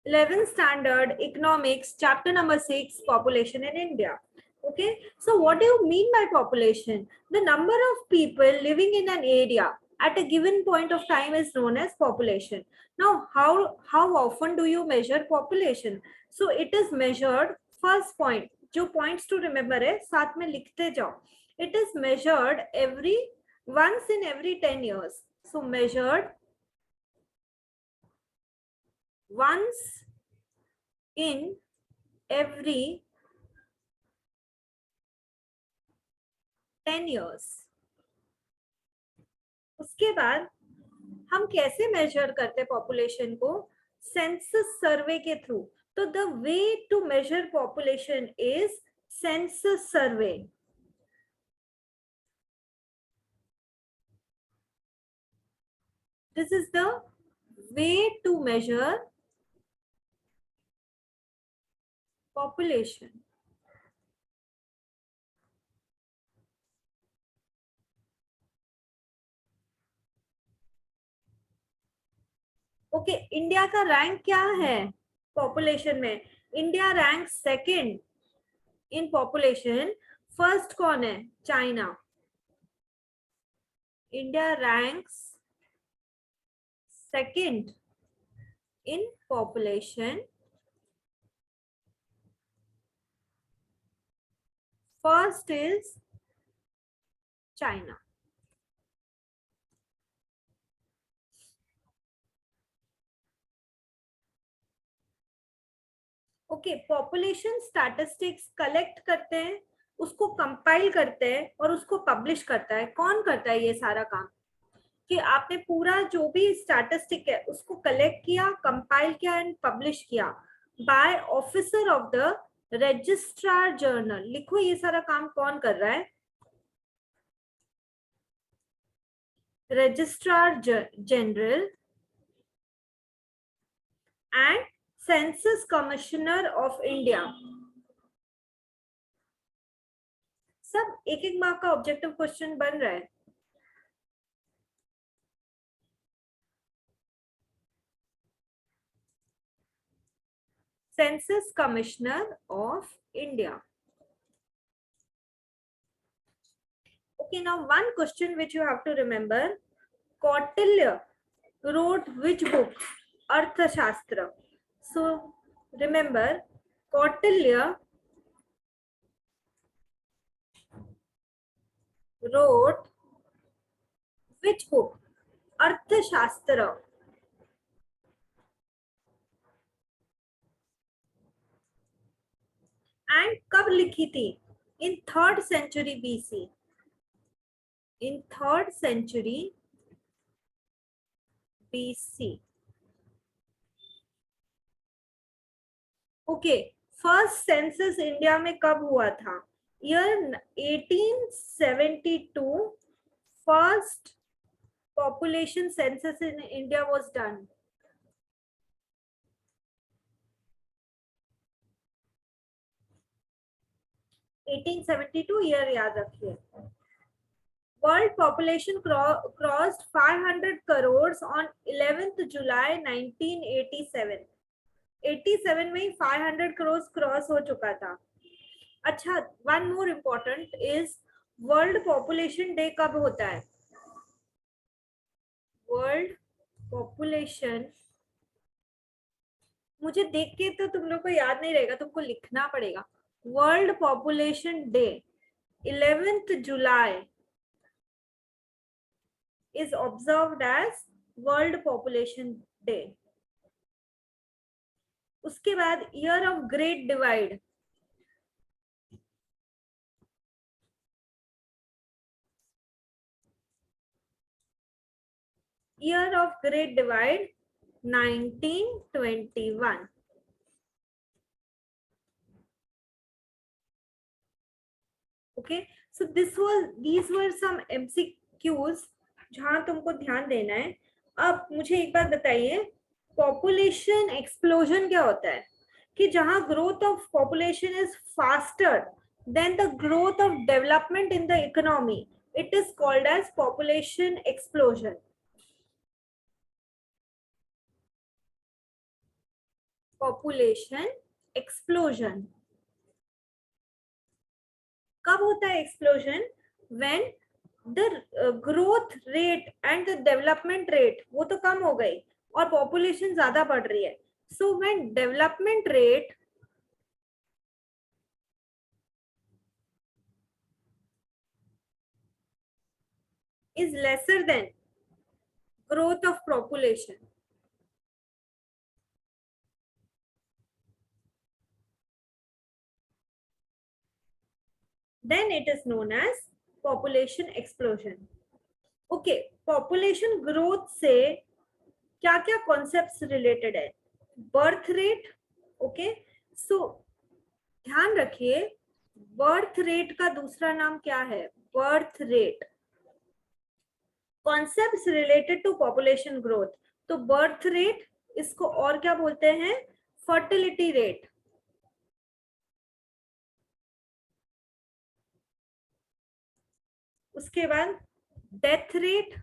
11th standard economics, chapter number 6, population in India. Okay, so what do you mean by population? The number of people living in an area at a given point of time is known as population. Now, how often do you measure population? So it is measured, first point, जो points to remember है साथ में लिखते जाओ. It is measured once in every 10 years. So measured once in every 10 years. उसके बाद हम कैसे मेजर करते पॉपुलेशन को? सेंसस सर्वे के थ्रू. तो the way to measure population is census survey. This is the way to measure population. Okay, India का rank क्या है पॉपुलेशन में? India rank second in population. First कौन है? China. India ranks second in population. First is China. Okay, population statistics collect करते हैं, उसको compile करते हैं और उसको पब्लिश करता है. कौन करता है ये सारा काम? कि आपने पूरा जो भी स्टैटिस्टिक है उसको कलेक्ट किया, कंपाइल किया एंड पब्लिश किया by officer of the registrar general. लिखो ये सारा काम कौन कर रहा है? Registrar general and census commissioner of India. सब एक एक मार्क का ऑब्जेक्टिव क्वेश्चन बन रहा है. Census Commissioner of India. Okay, now one question which you have to remember. Kautilya wrote which book? Arthashastra. So remember, Kautilya wrote which book? Arthashastra. And कब लिखी थी? In 3rd century BC. In 3rd century BC. Okay, first census India में कब हुआ था? Year 1872 first population census in India was done. 1872 year याद रखिए. World population crossed 500 crore on 11th जुलाई 1987. 87 में ही 500 करोड़ क्रॉस हो चुका था. अच्छा, one more important is world population day कब होता है? वर्ल्ड पॉपुलेशन, मुझे देख के तो तुम लोग को याद नहीं रहेगा, तुमको लिखना पड़ेगा. World population day 11th July is observed as world population day. उसके बाद year of great divide. Year of great divide 1921. okay, so these were some MCQs जहां तुमको ध्यान देना है. अब मुझे एक बात बताइए, पॉपुलेशन एक्सप्लोजन क्या होता है? कि जहां growth of population is faster than the growth of development in the economy, it is called as population explosion. Population explosion. कब होता है explosion? When the growth rate and the development rate वो तो कम हो गई और पॉपुलेशन ज्यादा बढ़ रही है। So when development rate is lesser than growth of population, then it is known as population explosion. Okay, population growth से क्या क्या कॉन्सेप्ट्स रिलेटेड है? Birth rate. ओके, सो ध्यान रखिए, बर्थ रेट का दूसरा नाम क्या है? Birth rate. Concepts related to population growth, तो बर्थ रेट, इसको और क्या बोलते हैं? Fertility rate. उसके बाद death rate,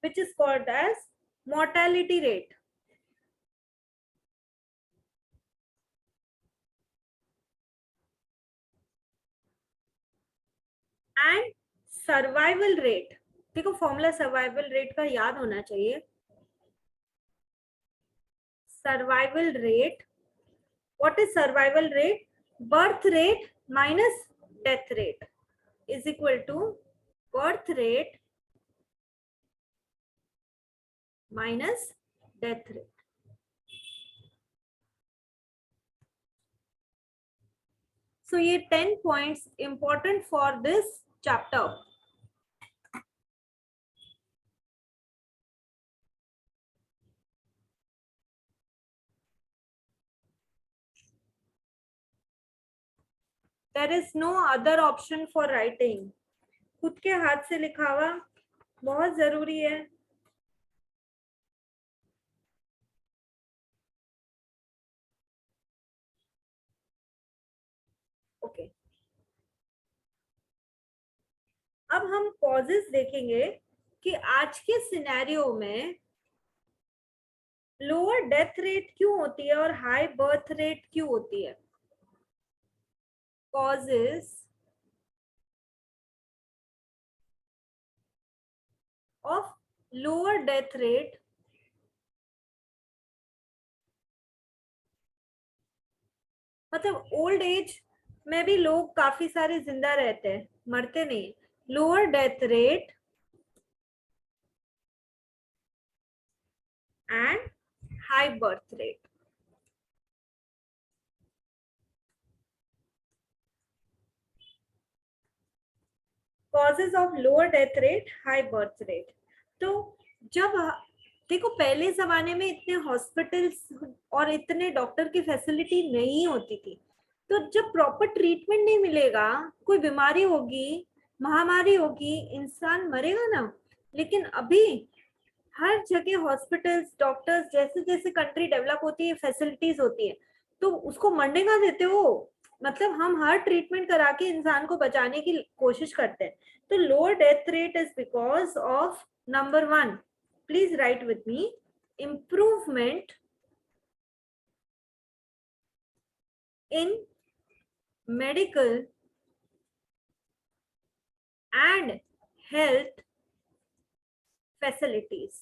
which is called as mortality rate. And survival rate, देखो फॉर्मूला सर्वाइवल रेट का याद होना चाहिए। Survival rate, what is survival rate? Birth rate minus death rate is equal to birth rate minus death rate. So ये 10 points important for this chapter. There is no other option for writing. खुद के हाथ से लिखा हुआ बहुत जरूरी है। ओके, अब हम कॉजेस देखेंगे कि आज के सिनेरियो में लोअर डेथ रेट क्यों होती है और हाई बर्थ रेट क्यों होती है। Causes of lower death rate मतलब ओल्ड एज में भी लोग काफी सारे जिंदा रहते हैं, मरते नहीं। Lower death rate and high birth rate. Causes of lower death rate, high birth rate. तो जब देखो पहले जमाने में इतने हॉस्पिटल्स और इतने डॉक्टर की फैसिलिटी नहीं होती थी, तो जब प्रॉपर ट्रीटमेंट नहीं मिलेगा, कोई बीमारी होगी, महामारी होगी, इंसान मरेगा ना। लेकिन अभी हर जगह हॉस्पिटल्स, डॉक्टर्स, जैसे जैसे कंट्री डेवलप होती है फैसिलिटीज होती है, तो उसको मरने का देते हो। मतलब हम हर ट्रीटमेंट करा के इंसान को बचाने की कोशिश करते हैं। तो lower death rate is because of number 1, please write with me, improvement in medical and health facilities.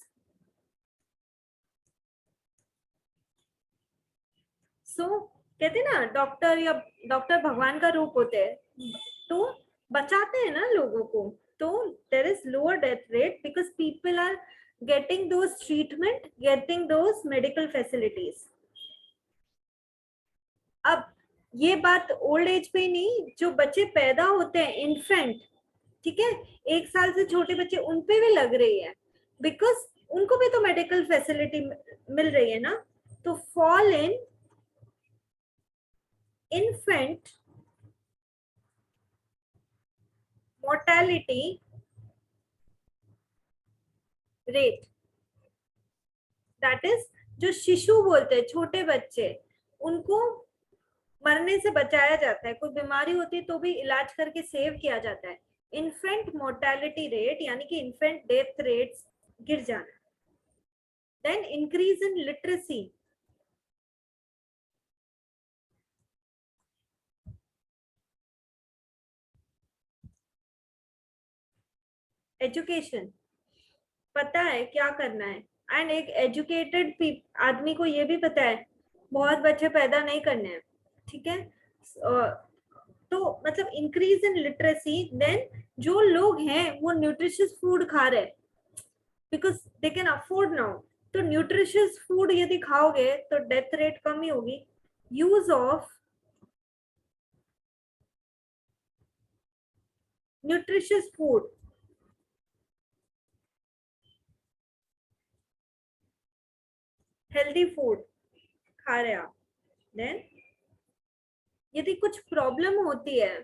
So कहते हैं ना, डॉक्टर या डॉक्टर भगवान का रूप होते हैं, तो बचाते हैं ना लोगों को। तो there is lower death rate because people are getting those treatment, getting those medical facilities. अब ये बात ओल्ड एज पे ही नहीं, जो बच्चे पैदा होते हैं इन्फेंट, ठीक है, 1 साल से छोटे बच्चे, उन पे भी लग रही है बिकॉज उनको भी तो मेडिकल फैसिलिटी मिल रही है ना। तो fall in infant mortality rate, that is जो शिशु बोलते हैं, छोटे बच्चे, उनको मरने से बचाया जाता है। कोई बीमारी होती है तो भी इलाज करके सेव किया जाता है। इन्फेंट मोर्टेलिटी रेट यानी कि इन्फेंट डेथ रेट गिर जाना। then increase in literacy. Education, पता है क्या करना है, एंड एक एजुकेटेड आदमी को ये भी पता है बहुत बच्चे पैदा नहीं करने हैं, ठीक है। तो मतलब इंक्रीज इन लिटरेसी, देन जो लोग हैं वो न्यूट्रिशियस फूड खा रहे हैं because they can afford now. तो न्यूट्रिशियस फूड यदि खाओगे तो डेथ रेट कम ही होगी। Use of nutritious food, healthy food खा रहे हैं आप, देन यदि कुछ प्रॉब्लम होती है,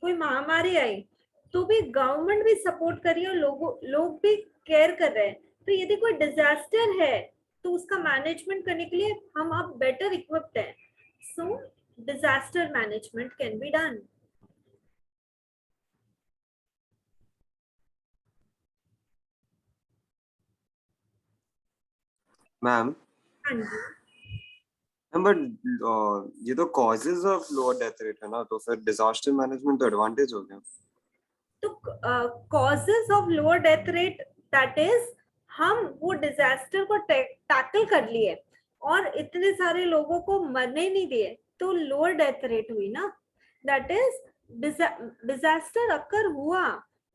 कोई महामारी आई, तो भी गवर्नमेंट भी सपोर्ट कर रही है और लोग भी केयर कर रहे हैं। तो यदि कोई डिजास्टर है तो उसका मैनेजमेंट करने के लिए हम अब बेटर इक्विप्ड हैं। So disaster management can be done. Ma'am हाँ जी, बट ये तो causes of lower death rate है ना, तो फिर डिजास्टर मैनेजमेंट तो एडवांटेज हो गया। तो causes of lower death rate, that is हम वो डिजास्टर को टैकल कर लिए और इतने सारे लोगों को मरने नहीं दिए, तो लोअर डेथ रेट हुई ना। दैट इज डिजास्टर अकर हुआ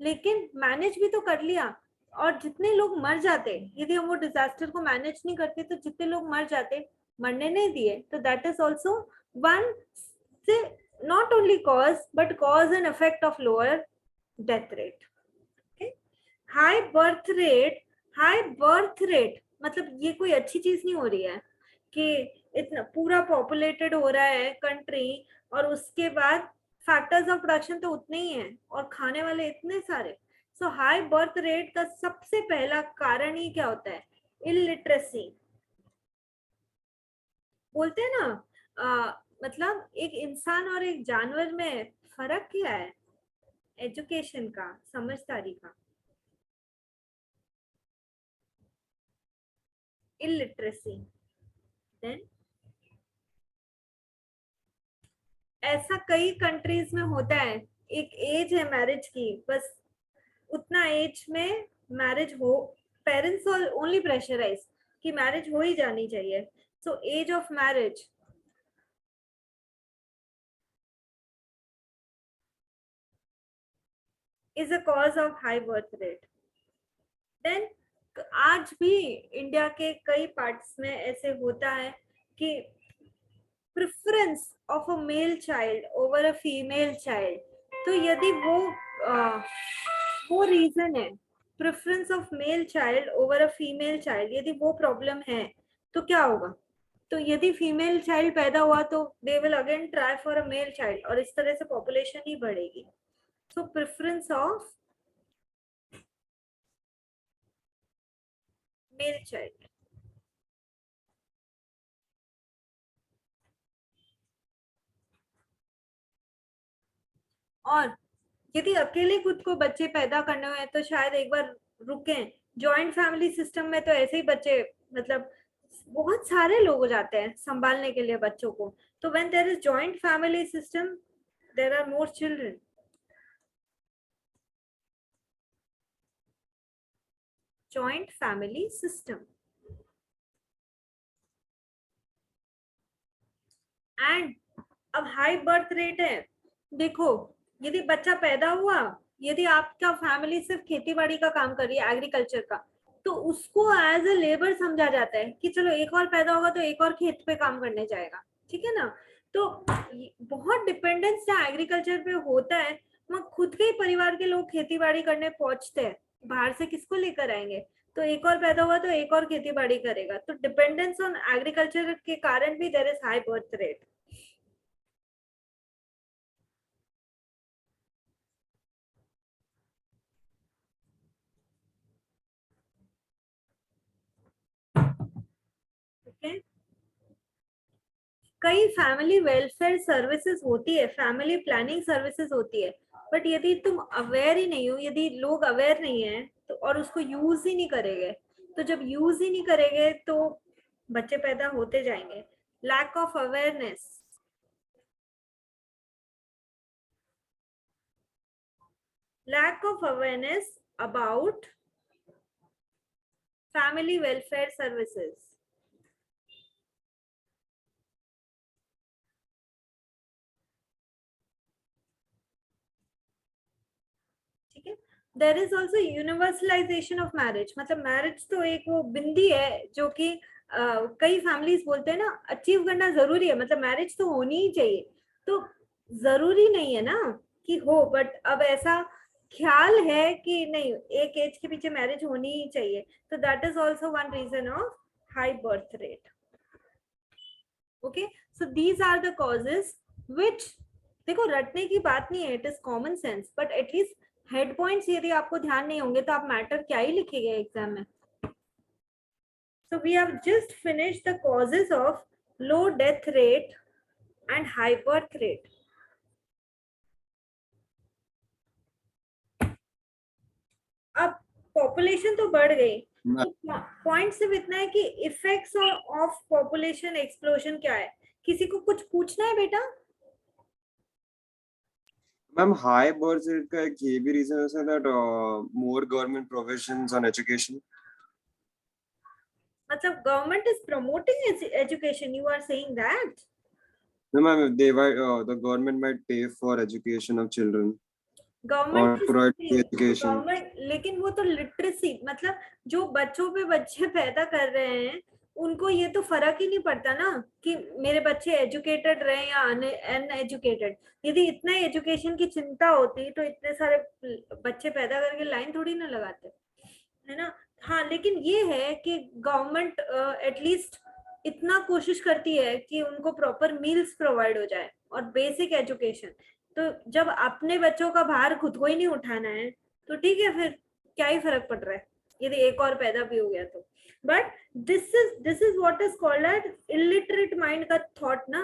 लेकिन मैनेज भी तो कर लिया। और जितने लोग मर जाते, यदि हम वो डिजास्टर को मैनेज नहीं करते तो जितने लोग मर जाते, मरने नहीं दिए, तो दैट इज ऑल्सो वन से not only cause and effect of lower death rate. Okay, high birth rate, high birth rate मतलब ये कोई अच्छी चीज नहीं हो रही है कि इतना पूरा पॉपुलेटेड हो रहा है कंट्री और उसके बाद फैक्टर्स ऑफ प्रोडक्शन तो उतने ही हैं और खाने वाले इतने सारे। सो हाई बर्थ रेट का सबसे पहला कारण ही क्या होता है? इलिटरेसी। बोलते हैं ना, मतलब एक इंसान और एक जानवर में फर्क क्या है? एजुकेशन का, समझदारी का। इलिटरेसी, देन ऐसा कई कंट्रीज में होता है, एक एज है मैरिज की, बस उतना एज में मैरिज हो, पेरेंट्स ओनली प्रेशराइज कि मैरिज हो ही जानी चाहिए। So age of marriage is a cause of high birth rate. Then आज भी इंडिया के कई पार्ट्स में ऐसे होता है कि preference of a male child over a female child. तो यदि वो रीजन है, preference of male child over a female child, यदि वो प्रॉब्लम है तो क्या होगा? तो यदि फीमेल चाइल्ड पैदा हुआ तो they will again try for a male child और इस तरह से पॉपुलेशन ही बढ़ेगी। सो प्रेफरेंस ऑफ मेल चाइल्ड। और यदि अकेले खुद को बच्चे पैदा करने हुए तो शायद एक बार रुकें। जॉइंट फैमिली सिस्टम में तो ऐसे ही बच्चे, मतलब बहुत सारे लोग हो जाते हैं संभालने के लिए बच्चों को। तो when there is joint family system, there are more children. Joint family system and अब हाई बर्थ रेट है। देखो, यदि बच्चा पैदा हुआ, यदि आपका फैमिली सिर्फ खेती बाड़ी का काम कर रही है, एग्रीकल्चर का, तो उसको एज अ लेबर समझा जाता है कि चलो एक और पैदा होगा तो एक और खेत पे काम करने जाएगा, ठीक है ना। तो बहुत डिपेंडेंस जहाँ एग्रीकल्चर पे होता है, वहाँ खुद के ही परिवार के लोग खेती बाड़ी करने पहुंचते हैं, बाहर से किसको लेकर आएंगे? तो एक और पैदा हुआ तो एक और खेती बाड़ी करेगा, तो डिपेंडेंस ऑन एग्रीकल्चर के कारण भी there is high birth rate. Okay, कई फैमिली वेलफेयर सर्विसेज होती है, फैमिली प्लानिंग सर्विसेज होती है, बट यदि तुम अवेयर ही नहीं हो, यदि लोग अवेयर नहीं है तो और उसको यूज ही नहीं करेंगे, तो जब यूज ही नहीं करेंगे तो बच्चे पैदा होते जाएंगे. Lack of awareness. Lack of awareness about family welfare services. ठीक है. There is also universalisation of marriage. मतलब मैरिज तो एक वो बिंदी है जो कि कई फैमिलीज बोलते हैं ना अचीव करना जरूरी है, मतलब मैरिज तो होनी ही चाहिए. तो जरूरी नहीं है ना कि हो, बट अब ऐसा ख्याल है कि नहीं एक एज के पीछे मैरिज होनी ही चाहिए. तो that is also one reason of high birth rate. Okay, so these are the causes which, देखो रटने की बात नहीं है, it is common sense, but at least head points यदि आपको ध्यान नहीं होंगे तो आप मैटर क्या ही लिखेंगे एग्जाम में. So we have just finished the causes of low death rate and high birth rate. अब पॉपुलेशन तो बढ़ गई, तो पॉइंट सिर्फ इतना है कि इफेक्ट्स ऑफ पॉपुलेशन एक्सप्लोजन क्या है. किसी को कुछ पूछना है बेटा? मैम हाई बर्थ रेट का एक ये भी रीजन है that more government provisions on education. मतलब government is promoting education, you are saying that? No, ma'am, they might, the government might pay for education of children or provide free education. Government, लेकिन वो तो literacy, मतलब जो बच्चों पे बच्चे पैदा कर रहे हैं उनको ये तो फर्क ही नहीं पड़ता ना कि मेरे बच्चे एजुकेटेड रहे या अनएजुकेटेड. यदि इतना एजुकेशन की चिंता होती तो इतने सारे बच्चे पैदा करके लाइन थोड़ी ना लगाते, है ना. हाँ, लेकिन ये है कि गवर्नमेंट एटलीस्ट इतना कोशिश करती है कि उनको प्रॉपर मील्स प्रोवाइड हो जाए और बेसिक एजुकेशन. तो जब अपने बच्चों का भार खुद को ही नहीं उठाना है तो ठीक है, फिर क्या ही फर्क पड़ रहा है यदि एक और पैदा भी हो गया तो. But this is what is called at illiterate mind का थॉट ना.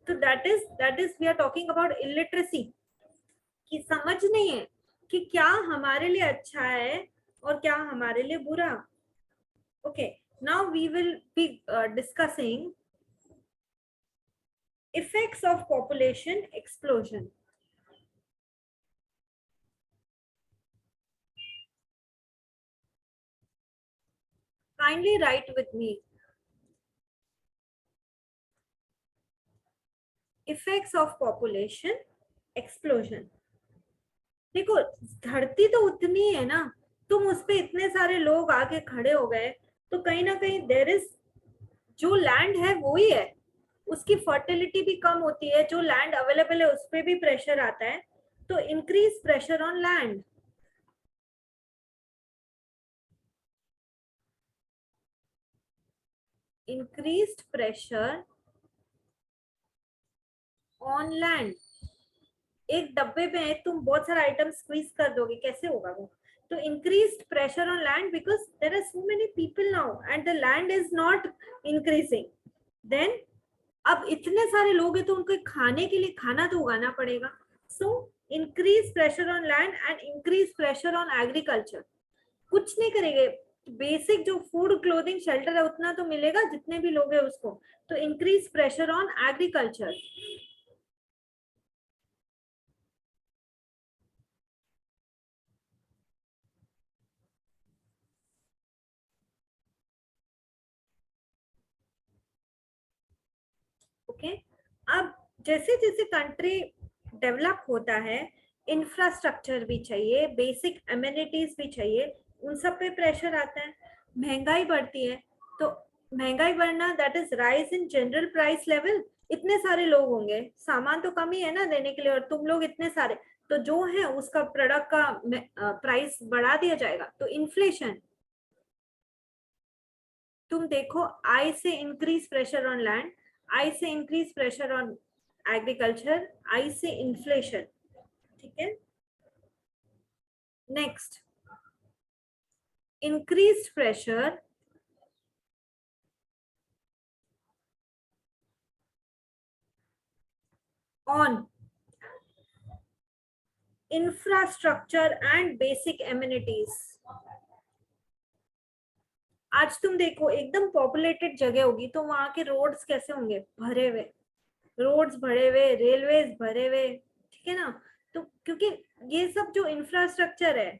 तो that is we are talking about illiteracy, कि समझ नहीं है कि क्या हमारे लिए अच्छा है और क्या हमारे लिए बुरा. Okay, now we will be discussing effects of population explosion. Kindly write with me. Effects of population explosion. देखो धरती तो उतनी है ना, तुम उस पे इतने सारे लोग आके खड़े हो गए तो कहीं ना कहीं देर इज, जो लैंड है वो ही है, उसकी फर्टिलिटी भी कम होती है, जो लैंड अवेलेबल है उस पे भी प्रेशर आता है. तो increase pressure on land. Increased pressure on land. एक डब्बे में तुम बहुत सारा आइटम स्क्वीज कर दोगे, कैसे होगा वो. तो increased pressure on land because there are so many people now and the land is not increasing. Then अब इतने सारे लोग हैं तो उनको खाने के लिए खाना तो उगाना पड़ेगा. So increase pressure on land and increase pressure on agriculture. कुछ नहीं करेंगे, बेसिक जो फूड क्लोथिंग शेल्टर है उतना तो मिलेगा जितने भी लोग हैं उसको. तो increase pressure on agriculture. Okay, अब जैसे जैसे कंट्री डेवलप होता है इंफ्रास्ट्रक्चर भी चाहिए, बेसिक एमिनिटीज भी चाहिए, उन सब पे प्रेशर आता है. महंगाई बढ़ती है तो महंगाई बढ़ना that is rise in general price level. इतने सारे लोग होंगे, सामान तो कम ही है ना देने के लिए, और तुम लोग इतने सारे, तो जो है उसका प्रोडक्ट का प्राइस बढ़ा दिया जाएगा. तो इन्फ्लेशन. तुम देखो आई से इंक्रीज प्रेशर ऑन लैंड, आई से इंक्रीज प्रेशर ऑन एग्रीकल्चर, आई से इन्फ्लेशन. ठीक है. Next, increase pressure on infrastructure and basic amenities. आज तुम देखो एकदम पॉपुलेटेड जगह होगी तो वहां के रोड्स कैसे होंगे, भरे हुए रोड्स, भरे हुए रेलवेज, भरे हुए, ठीक है ना। तो क्योंकि ये सब जो इंफ्रास्ट्रक्चर है,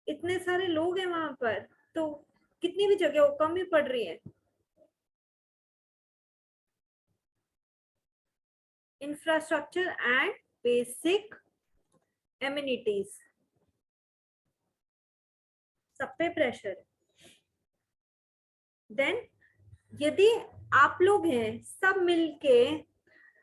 इतने सारे लोग हैं वहां पर, तो कितनी भी जगह हो कम ही पड़ रही है। इंफ्रास्ट्रक्चर एंड बेसिक एमिनिटीज, सब पे प्रेशर है। देन यदि आप लोग हैं सब मिलके,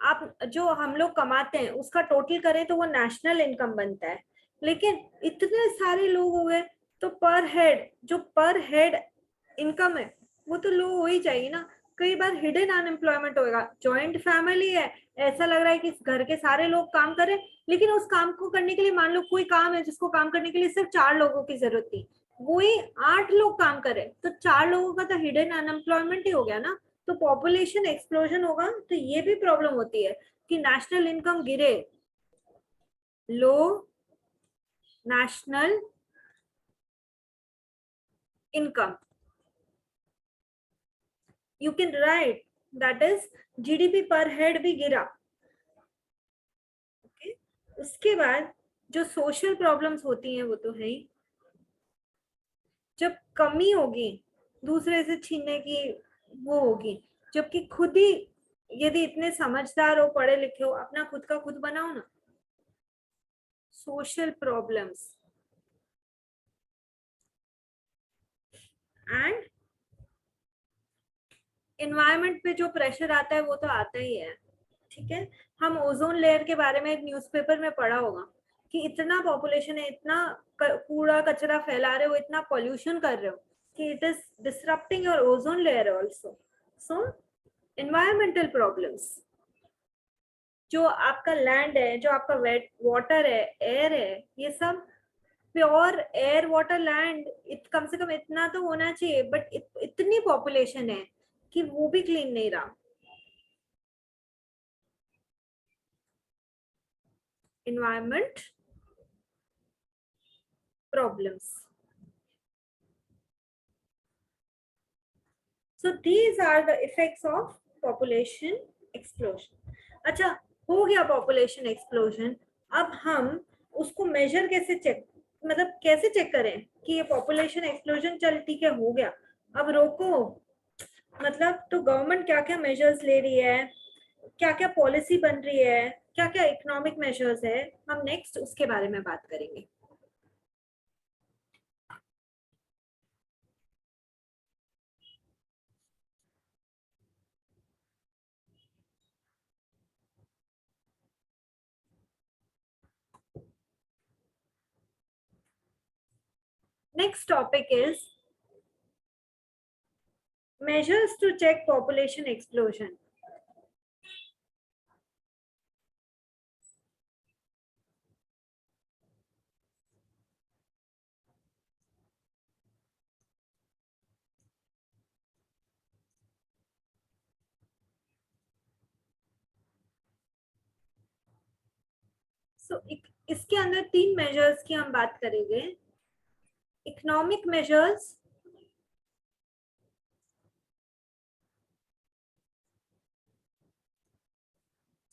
आप जो हम लोग कमाते हैं उसका टोटल करें तो वो नेशनल इनकम बनता है। लेकिन इतने सारे लोग हो गए तो पर हेड, जो पर हेड इनकम है वो तो लो हो ही जाएगी ना। कई बार हिडन अनएम्प्लॉयमेंट होगा, जॉइंट फैमिली है, ऐसा लग रहा है कि घर के सारे लोग काम कर रहे हैं, लेकिन उस काम को करने के लिए मान लो कोई काम है जिसको काम करने के लिए सिर्फ 4 लोगों की जरूरत थी, वही 8 लोग काम करे, तो 4 लोगों का तो हिडन अनएम्प्लॉयमेंट ही हो गया ना। तो पॉपुलेशन एक्सप्लोजन होगा तो ये भी प्रॉब्लम होती है कि नेशनल इनकम गिरे, low national income, you can write that is GDP पर हेड भी गिरा। okay? उसके बाद जो सोशल प्रॉब्लम्स होती हैं वो तो है ही, जब कमी होगी दूसरे से छीनने की वो होगी, जबकि खुद ही यदि इतने समझदार हो, पढ़े लिखे हो, अपना खुद का खुद बनाओ ना। सोशल प्रॉब्लम्स एंड इन्वायरमेंट पे जो प्रेशर आता है वो तो आता ही है, ठीक है। हम ओजोन लेयर के बारे में न्यूज़पेपर में पढ़ा होगा कि इतना पॉपुलेशन है, इतना कूड़ा कचरा फैला रहे हो, इतना पॉल्यूशन कर रहे हो कि it is disrupting your ozone layer also. So environmental problems, जो आपका लैंड है, जो आपका वेट वाटर है, एयर है, ये सब प्योर एयर वाटर लैंड कम से कम इतना तो होना चाहिए, बट इतनी पॉपुलेशन है कि वो भी क्लीन नहीं रहा। environment problems, so these are the effects of population explosion. अच्छा, हो गया पॉपुलेशन एक्सप्लोजन, अब हम उसको मेजर कैसे चेक, मतलब कैसे चेक करें कि ये पॉपुलेशन एक्सप्लोजन चल ठीक है हो गया, अब रोको, मतलब तो गवर्नमेंट क्या क्या मेजर्स ले रही है, क्या क्या पॉलिसी बन रही है, क्या क्या इकोनॉमिक मेजर्स है, हम नेक्स्ट उसके बारे में बात करेंगे। Next topic is measures to check population explosion. So इसके अंदर 3 मेजर्स की हम बात करेंगे। Economic measures,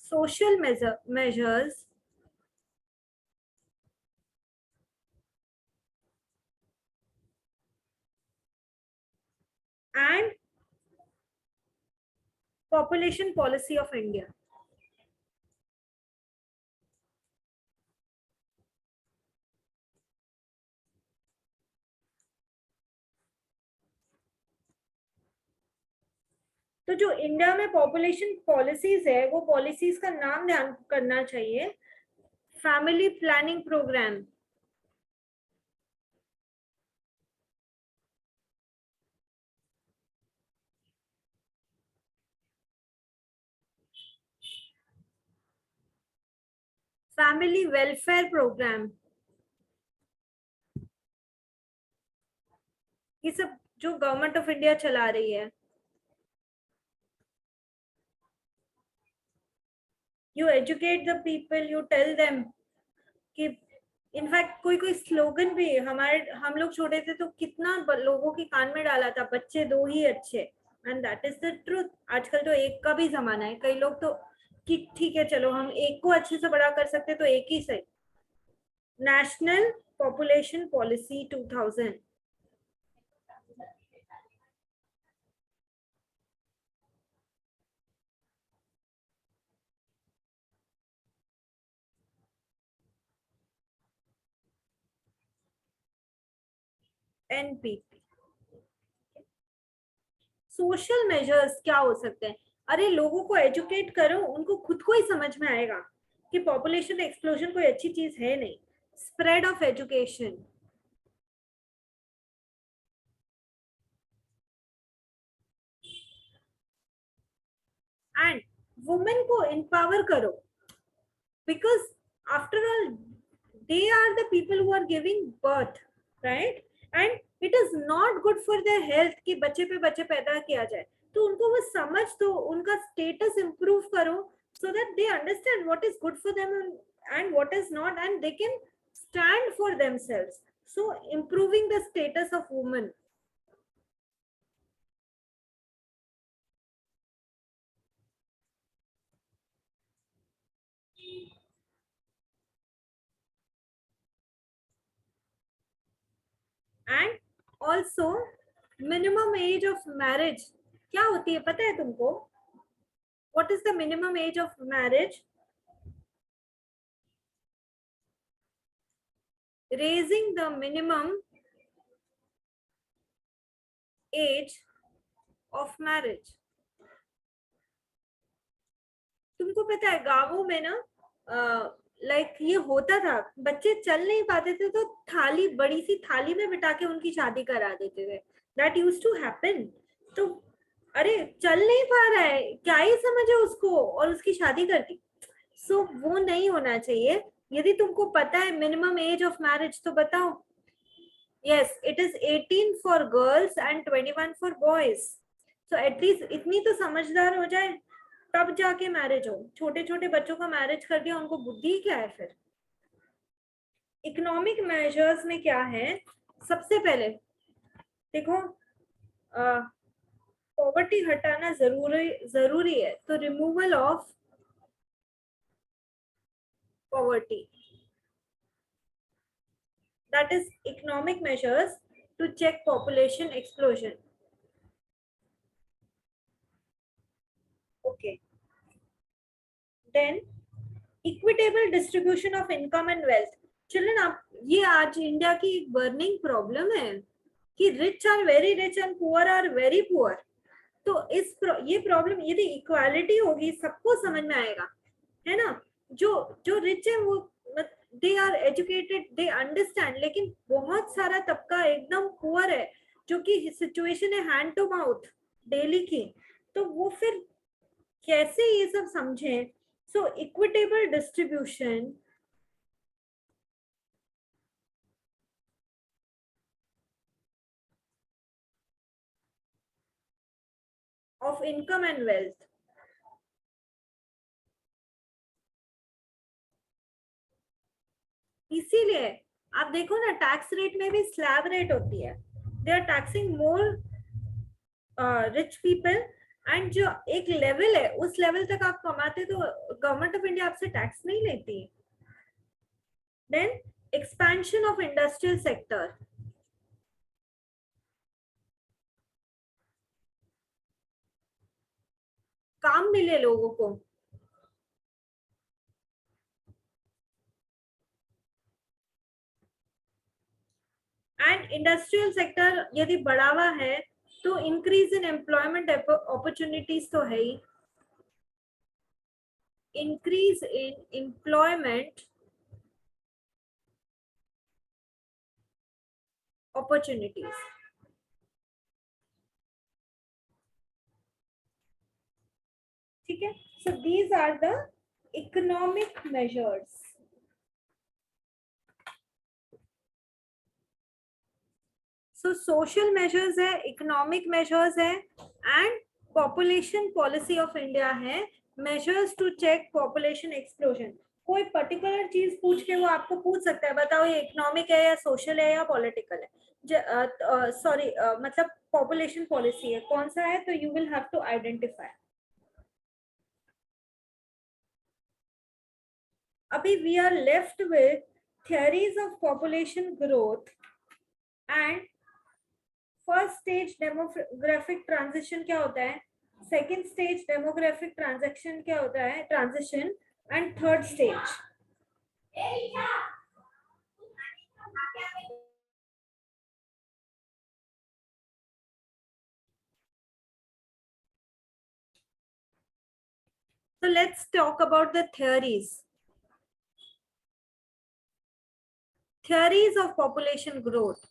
social measures and population policy of India. तो जो इंडिया में पॉपुलेशन पॉलिसीज है वो पॉलिसीज का नाम ध्यान करना चाहिए, family planning program, family welfare program, ये सब जो गवर्नमेंट ऑफ इंडिया चला रही है। You educate the people, you tell them कि इनफैक्ट कोई कोई स्लोगन भी हम लोग छोटे थे तो कितना लोगों के कान में डाला था, बच्चे दो ही अच्छे, and that is the truth. आजकल तो एक का भी जमाना है. कई लोग तो कि ठीक है चलो हम एक को अच्छे से बड़ा कर सकते तो एक ही सही. National population policy 2000. NPP. Social measures क्या हो सकते हैं? अरे लोगों को एजुकेट करो, उनको खुद को ही समझ में आएगा कि पॉपुलेशन एक्सप्लोजन कोई अच्छी चीज है नहीं. Spread of education. And women को एम्पावर करो, because after all they are the people who are giving birth, right? And it is not good for their health कि बच्चे पे बच्चे पैदा किया जाए. तो उनको वो समझ दो, उनका स्टेटस इंप्रूव करो, so that they understand what is good for them and what is not, and they can stand for themselves. So improving the status of women. And also minimum age of marriage क्या होती है पता है तुमको? What is the minimum age of marriage? Raising the minimum age of marriage. तुमको पता है गांवों में ना लाइक ये होता था, बच्चे चल नहीं पाते थे तो थाली, बड़ी सी थाली में बिठा के उनकी शादी करा देते थे. That used to happen. तो अरे चल नहीं पा रहा है, क्या ही समझे उसको, और उसकी शादी कर दी. सो वो नहीं होना चाहिए. यदि तुमको पता है मिनिमम एज ऑफ मैरिज तो बताओ. Yes, it is 18 for girls and 21 for boys. So at least इतनी तो समझदार हो जाए तब जाके मैरिज हो. छोटे छोटे बच्चों का मैरिज कर दिया, उनको बुद्धि क्या है फिर? इकोनॉमिक मेजर्स में क्या है? सबसे पहले देखो, पॉवर्टी हटाना जरूरी है, तो removal of poverty, that is economic measures to check population explosion. Okay. Then equitable distribution of income and wealth. Children, आप ये आज इंडिया की एक बर्निंग प्रॉब्लम है कि rich are very rich and poor are very poor. तो ये problem, यदि इक्वालिटी होगी सबको समझ में आएगा, है ना? जो जो रिच है वो they are educated, they understand, लेकिन बहुत सारा तबका एकदम पुअर है जो कि सिचुएशन है हैंड टू माउथ डेली की. तो वो फिर कैसे ये सब समझें? So equitable distribution of income and wealth. इसीलिए आप देखो ना, टैक्स रेट में भी स्लैब रेट होती है. They are taxing more rich people, and जो एक लेवल है उस लेवल तक आप कमाते तो गवर्नमेंट ऑफ इंडिया आपसे टैक्स नहीं लेती. Then expansion of industrial sector. काम मिले लोगों को. एंड इंडस्ट्रियल सेक्टर यदि बढ़ावा है तो इंक्रीज इन एम्प्लॉयमेंट अपॉर्चुनिटीज तो है ही. Increase in employment opportunities. ठीक है. So these are the economic measures. So social measures है, इकोनॉमिक मेजर्स है, and population policy of India है, measures to check population explosion. कोई पर्टिकुलर चीज पूछ के वो आपको पूछ सकता है, बताओ ये इकोनॉमिक है या सोशल है या पॉलिटिकल है, सॉरी मतलब पॉपुलेशन पॉलिसी है, कौन सा है, तो you will have to identify. अभी we are left with theories of population growth and first stage demographic transition क्या होता है, सेकेंड स्टेज डेमोग्राफिक ट्रांजेक्शन क्या होता है, transition, and third stage. So let's talk about the theories. Theories of population growth.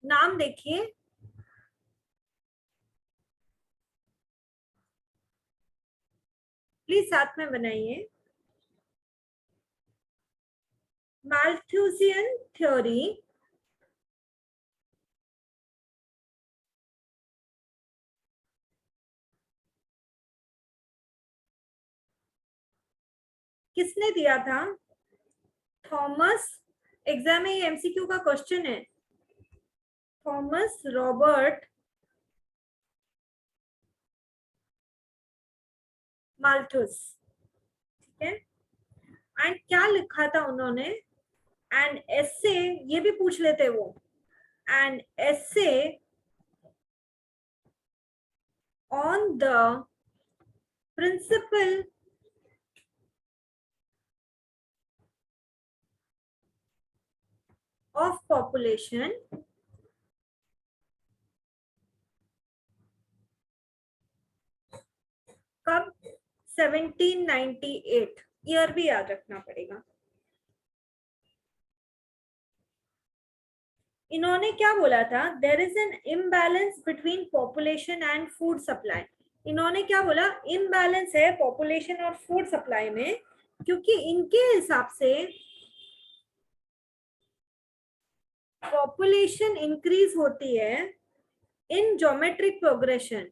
नाम देखिए, please साथ में बनाइए. Malthusian theory, किसने दिया था, थॉमस. एग्जाम में ये एमसीक्यू का क्वेश्चन है. Thomas Robert Malthus. ठीक है. एंड क्या लिखा था उन्होंने, एन एसे, ये भी पूछ लेते वो, an essay on the principle of population कब, 1798. ईयर भी याद रखना पड़ेगा. इन्होंने क्या बोला था, there is an imbalance between population and food supply. इन्होंने क्या बोला, इम्बैलेंस है पॉपुलेशन और फूड सप्लाई में, क्योंकि इनके हिसाब से पॉपुलेशन इंक्रीज होती है इन ज्योमेट्रिक प्रोग्रेशन.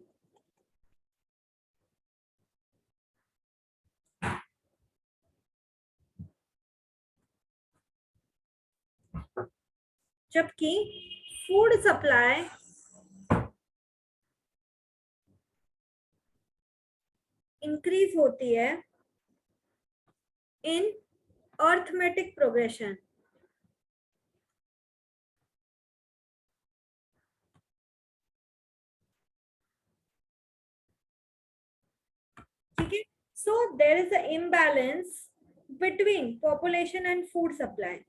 जबकि फूड सप्लाई इंक्रीज होती है इन अर्थमेटिक प्रोग्रेशन. ठीक है. So there is a imbalance between population and food supply.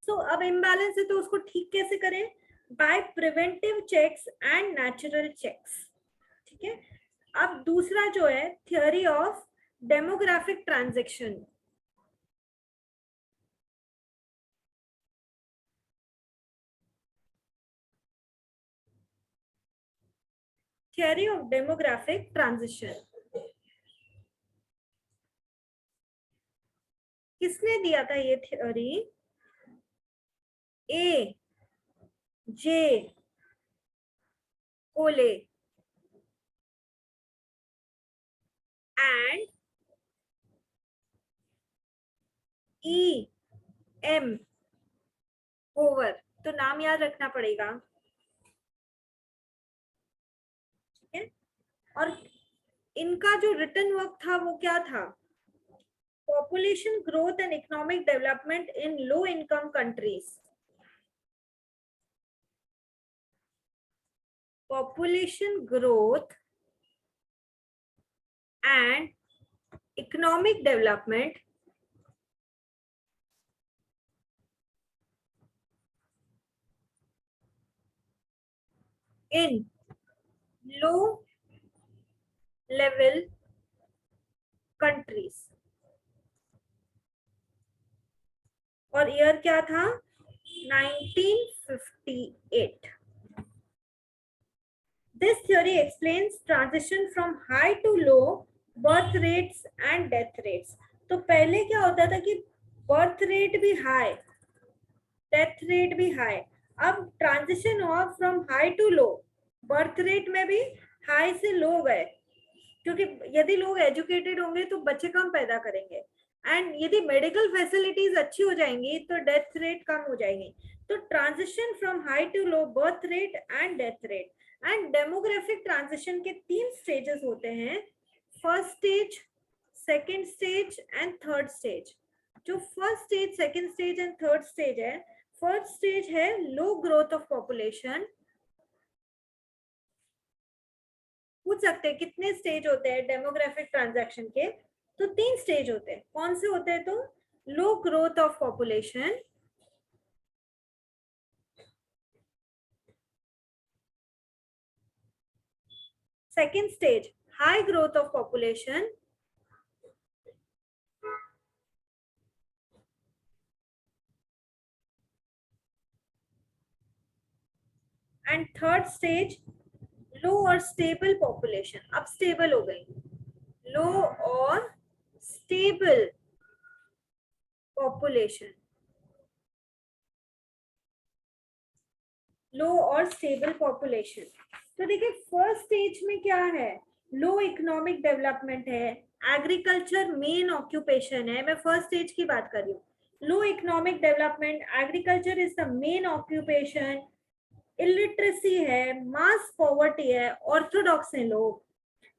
So अब इम्बैलेंस है तो उसको ठीक कैसे करें, by preventive checks and natural checks. ठीक है. अब दूसरा जो है, theory of demographic transaction. Theory of demographic transition किसने दिया था ये थियोरी, ए जे कोले एंड ई एम ओवर. तो नाम याद रखना पड़ेगा. ठीक है. और इनका जो रिटन वर्क था वो क्या था, population growth and economic development in low income countries. Population growth and economic development in low level countries. और ईयर क्या था, 1958. This theory explains transition from high to low birth rates and death rates. तो पहले क्या होता था कि birth rate भी high, death rate भी high. अब transition हुआ from high to low. Birth rate में भी high से low गए, क्योंकि यदि लोग एजुकेटेड होंगे तो बच्चे कम पैदा करेंगे, एंड यदि मेडिकल फैसिलिटीज अच्छी हो जाएंगी तो डेथ रेट कम हो जाएगी. तो transition from high to low birth rate and death rate. And demographic transition के 3 स्टेजेस होते हैं, first stage, second stage and third stage. जो first stage, second stage and third stage है, फर्स्ट स्टेज है low growth of population. पूछ सकते हैं कितने स्टेज होते हैं डेमोग्राफिक ट्रांजैक्शन के, तो 3 स्टेज होते हैं. कौन से होते हैं? तो low growth of population, second stage high growth of population, and third stage low और स्टेबल पॉपुलेशन. अब स्टेबल हो गई, लो और स्टेबल पॉपुलेशन, लो और स्टेबल पॉपुलेशन. तो देखिए फर्स्ट स्टेज में क्या है, लो इकोनॉमिक डेवलपमेंट है, एग्रीकल्चर मेन ऑक्यूपेशन है. मैं फर्स्ट स्टेज की बात कर रही हूँ. Low economic development, agriculture is the main occupation, illiteracy है, मास पॉवर्टी है, ऑर्थोडॉक्स हैं लोग,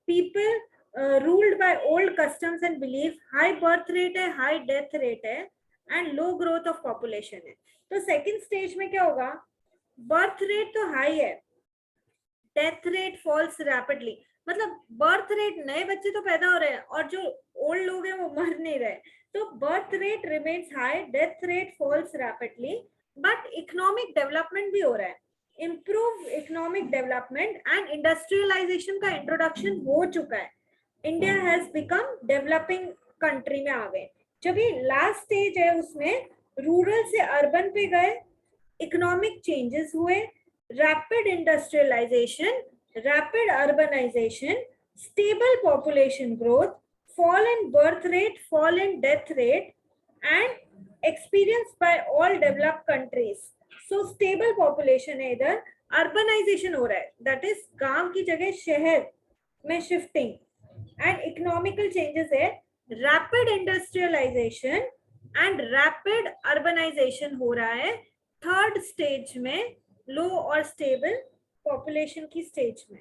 people ruled by old customs and belief, high birth rate है, हाई डेथ रेट है, and low growth of population है. तो सेकेंड स्टेज में क्या होगा, बर्थ रेट तो हाई है, डेथ रेट फॉल्स रैपिडली. मतलब बर्थ रेट, नए बच्चे तो पैदा हो रहे हैं और जो ओल्ड लोग हैं वो मर नहीं रहे. तो birth rate remains high, death rate falls rapidly, but economic development भी हो रहा है. Improve economic development and industrialisation का इंट्रोडक्शन हो चुका है. India has become developing country में आ गए. जब ये लास्ट स्टेज है उसमें रूरल से अर्बन पे गए, इकोनॉमिक चेंजेस हुए, rapid industrialisation, rapid urbanisation, stable population growth, fall in birth rate, fall in death rate, and experienced by all developed countries. So stable population है इधर, urbanization हो रहा है, that is गांव की जगह शहर में shifting, and economical changes है, rapid industrialization and rapid urbanization हो रहा है थर्ड स्टेज में, लो और स्टेबल पॉपुलेशन की स्टेज में.